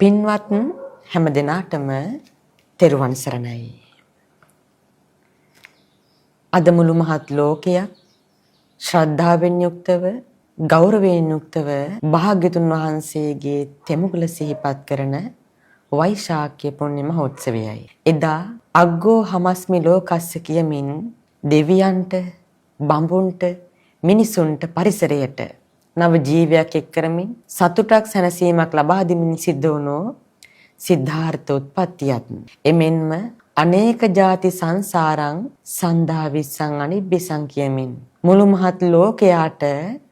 පින්වත් හැම දිනාටම තෙරුවන් සරණයි. අද මුළු මහත් ලෝකයක් ශ්‍රද්ධාවෙන් යුක්තව ගෞරවයෙන් යුක්තව භාග්‍යතුන් වහන්සේගේ තෙමුගල සිහිපත් කරන වෛශාඛ්‍ය පුණ්‍ය මහෝත්සවයයි. එදා අග්ගෝ හමස්මි ලෝකස්ස කියමින් දෙවියන්ට, බඹුන්ට, මිනිසුන්ට, පරිසරයට නව ජීවයක් එක් කරමින් සතුටක් සැනසීමක් ලබා දෙමින් සිද්ධ වුණු සිද්ධාර්ථ උත්පත්තියත් එමෙන්ම අනේක ಜಾති සංසාරං සන්දා විස්සං අනිබ්බිසං කියමින් මුළු මහත් ලෝකයාට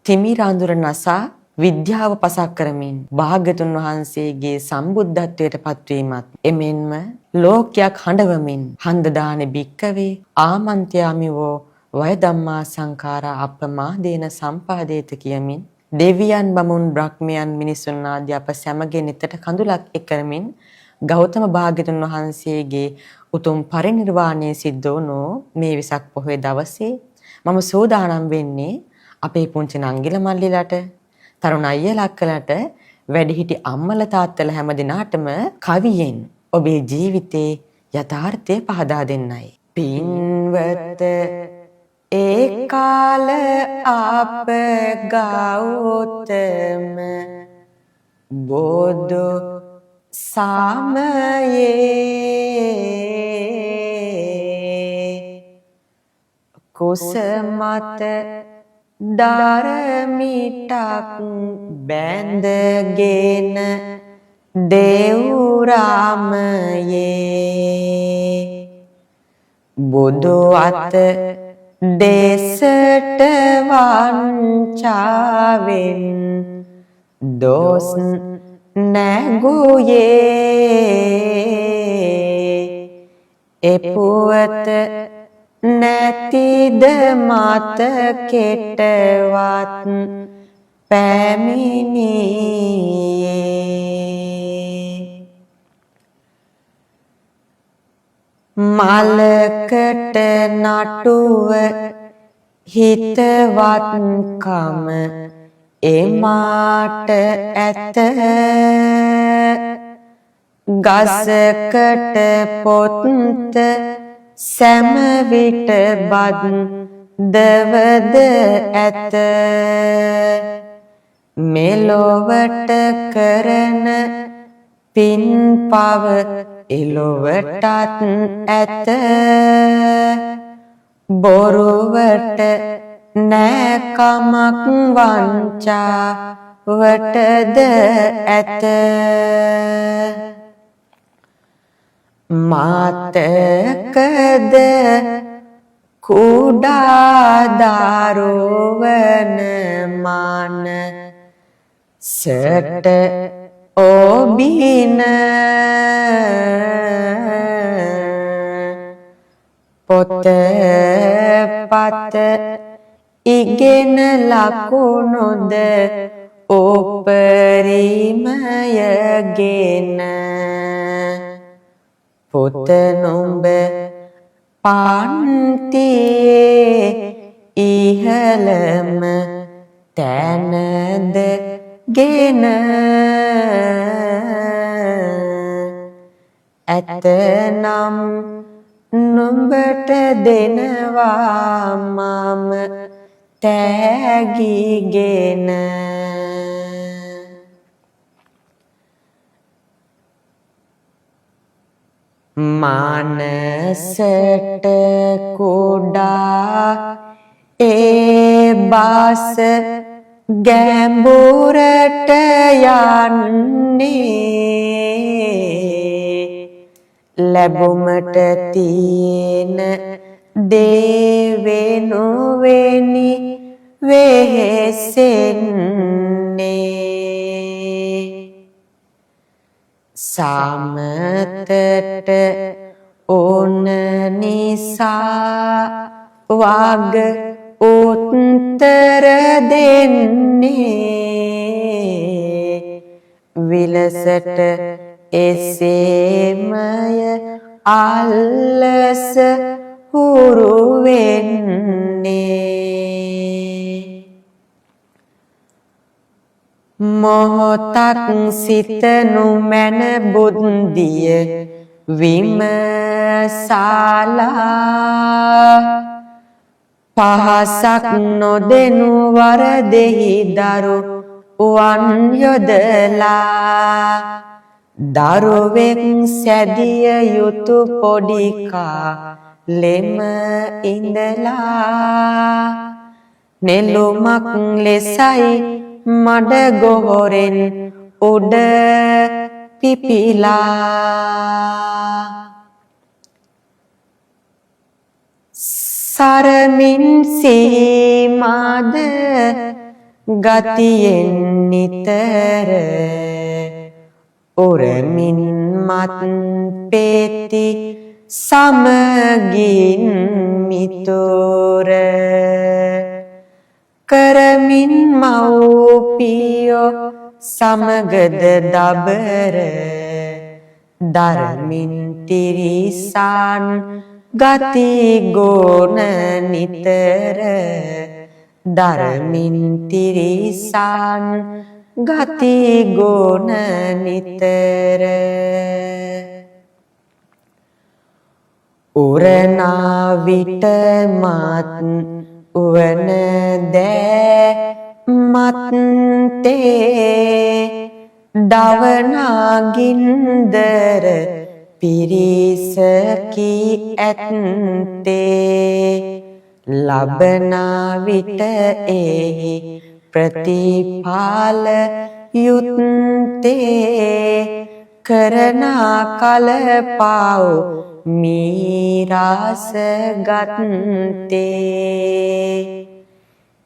තිමිර අඳුර නසා විද්‍යාව පසක් කරමින් භාග්‍යතුන් වහන්සේගේ සම්බුද්ධත්වයට පත්වීමත් එමෙන්ම ලෝකයක් හඬවමින් හන්ද දාන බික්කවේ ආමන්ත්‍යාමිවෝ වය ධම්මා සංඛාරා අප්පමාදේන සම්පාදේත කියමින් දෙවියන් බමුණු බ්‍රහ්මයන් මිනිසුන් ආදී අප සැමගේ නිතට කඳුලක් එක්කරමින් ගෞතම භාග්‍යතුන් වහන්සේගේ උතුම් පරිනිර්වාණය සිද්ධ වුණු මේ වෙසක් පොහොය දවසේ මම සෝදානම් වෙන්නේ අපේ පුංචි නංගිල මල්ලිලට තරුණ අයියලා අක්කලාට වැඩිහිටි අම්මලා තාත්තලා හැම දිනාටම කවියෙන් ඔබේ ජීවිතේ යථාර්ථය පහදා දෙන්නයි. පින්වත ඒ කාල අප ගෞතම බෝධ සමයේ කුසමත දරමිටක් බැඳගෙන දේවරාමයේ බුදු අත දේශට වංචාවෙන් දොස් නැගුයේ එපුවත නැතිද මත කෙටවත් පැමිණියේ මලකට නටුව හිතවත්කම එමාට ඇත ගසකට පොත්ත සෑම විට බත් දවද ඇත මෙලොවට කරන පින් පව එලොවටත් ඇත බොරුවට නෑකමක් වංචාවටද ඇත මාතකද කුඩා දාරුවන මාන සට ඔබින පොත පත ඉගෙන ලකුණුද උපරිමයගෙන පොත නුඹ පන්තියේ ඉහළම තැනද ගෙන ඇතනම් නුඹට දෙනවා මම තෑගිගෙන මානසට කුඩා ඒ බාස ගැඹුරට යන්නේ ලැබුමට තියෙන දේවෙනුවෙනි වෙහෙසෙන්නේ සාමතට ඕන නිසා වග උත්තර දෙන්නේ විලසට එසේමය අල්ලස හුරු වෙන්නේ මොහොතක් සිතනු මැන බුද්ධිය විමසාලා පහසක් නොදෙනු වරදෙහි දරු වන් යොදලා දරුවෙක් සැදිය යුතු පොඩිකා ලෙම ඉඳලා නෙළුමක් ලෙසයි මඩ ගොහොරෙන් උඩ පිපිලා සරමින් සීමාද ගතියෙන් නිතර උරමින් මත් පෙති සමගින් මිතුර කරමින් මව්පියෝ සමගද දබර දරමින් තිරිසන් ගති ගුණ නිතර දරමින් තිරිසන් ගති ගුණ නිතර උරනා විට මත් උවන දෑ මත්තේ දවනාගින්දර පිරිසකි ඇත්තේ ලබනා විට එහි ප්‍රතිඵල යුත්තේ කරනා කල පව් මීරාස ගත්තේ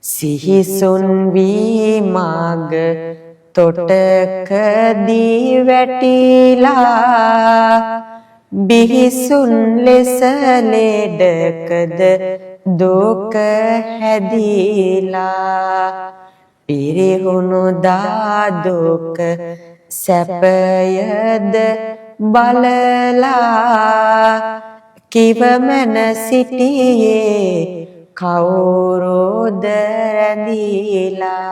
සිහිසුන් වී මාග තොටකදී වැටිලා බිහිසුන් ලෙස ලෙඩකද දුක හැදිලා පිරිහුණු දා දුක සැපයද බලලා කිවමන සිටියේ කවුරුද රැඳිලා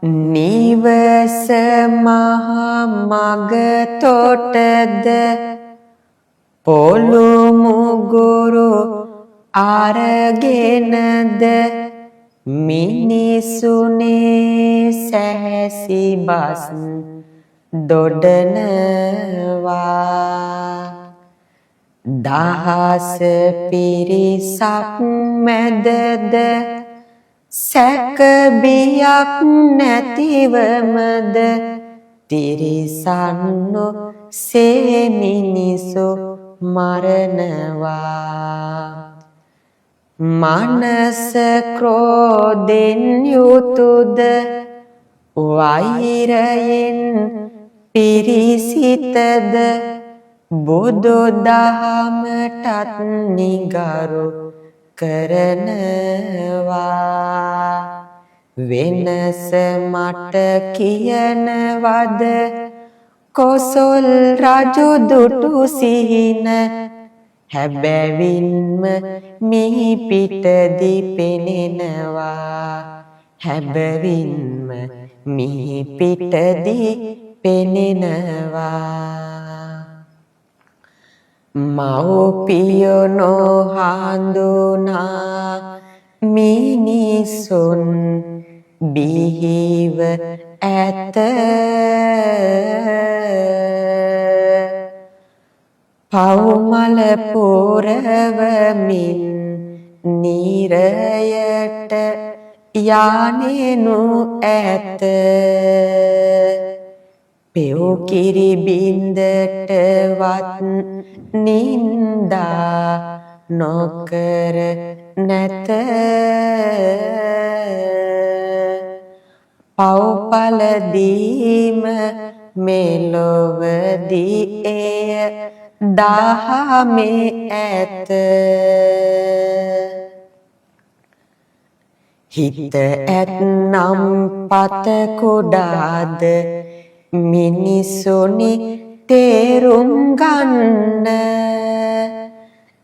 නිවස මහා මග තොටද පොළු මුගුරු අරගෙනද මිනිසුනේ සැහැසි බස් දොඩනවා දහස පිරිසක් මැදද සැක බියක් නැතිවමද තිරිසන්නු සේමිනිසු මරනවා මනස ක්‍රෝධෙන් යුතුද වෛරයෙන් පිරිසිතද බුදු දහමටත් නිගරු කරනවා වෙනස මට කියනවද කොසොල් රජු දුටු සිහින හැබැවින්ම මිහි පිටදි පෙනෙනවා හැබැවින්ම මිහි පිටදි පෙනෙනවා මව්පියෝ නොහඳුනා මිනිසුන් බිහිව ඇත පව්මල පුරවමින් නිරයට යානෙනු ඇත පෙව් කිරි බින්දටවත් නින්දා නොකර නැත පව්පල දීම මෙලොවදී එය දහමේ ඇත හිත ඇත්නම් පත කුඩාද මිනිසුනි තේරුම් ගන්න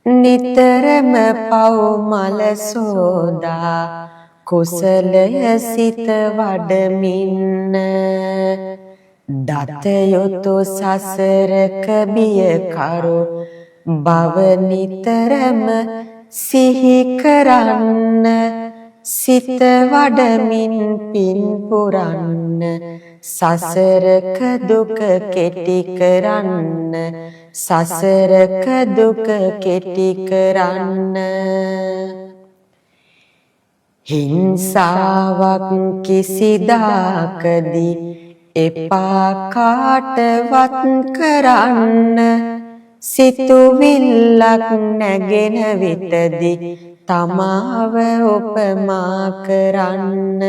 නිතරම පව් මල සෝදා කුසලය සිත වඩමින්න දත යුතු සසරක බියකරු බව නිතරම සිහි කරන්න සිත වඩමින් පින් පුරන්න සසරක දුක කෙටි කරන්න සසරක දුක කෙටි කරන්න හිංසාවක් කිසිදාකදී එපා කාටවත් කරන්න සිතුවිල්ලක් නැගෙන විටදී තමාව උපමා කරන්න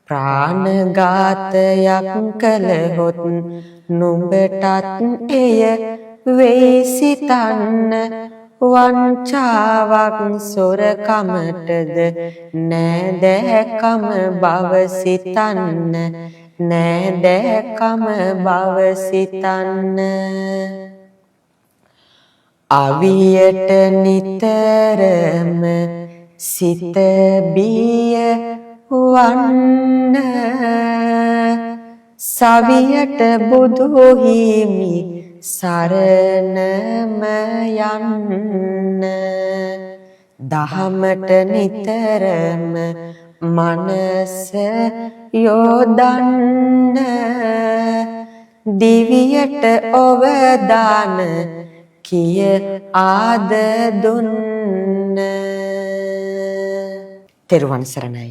ප්‍රාණඝාතයක් කළහොත් නුඹටත් එය වෙයි සිතන්න වංචාවක් සොරකමටද නෑදෑකම බව සිතන්න නෑදෑකම බව සිතන්න අවියට නිතරම සිත බිය වන්න සවියට බුදු හිමි සරණම යන්න දහමට නිතරම මනස යොදන්න දිවියට ඔවදාන කිය ආද දුන්න තෙරුවන් සරණයි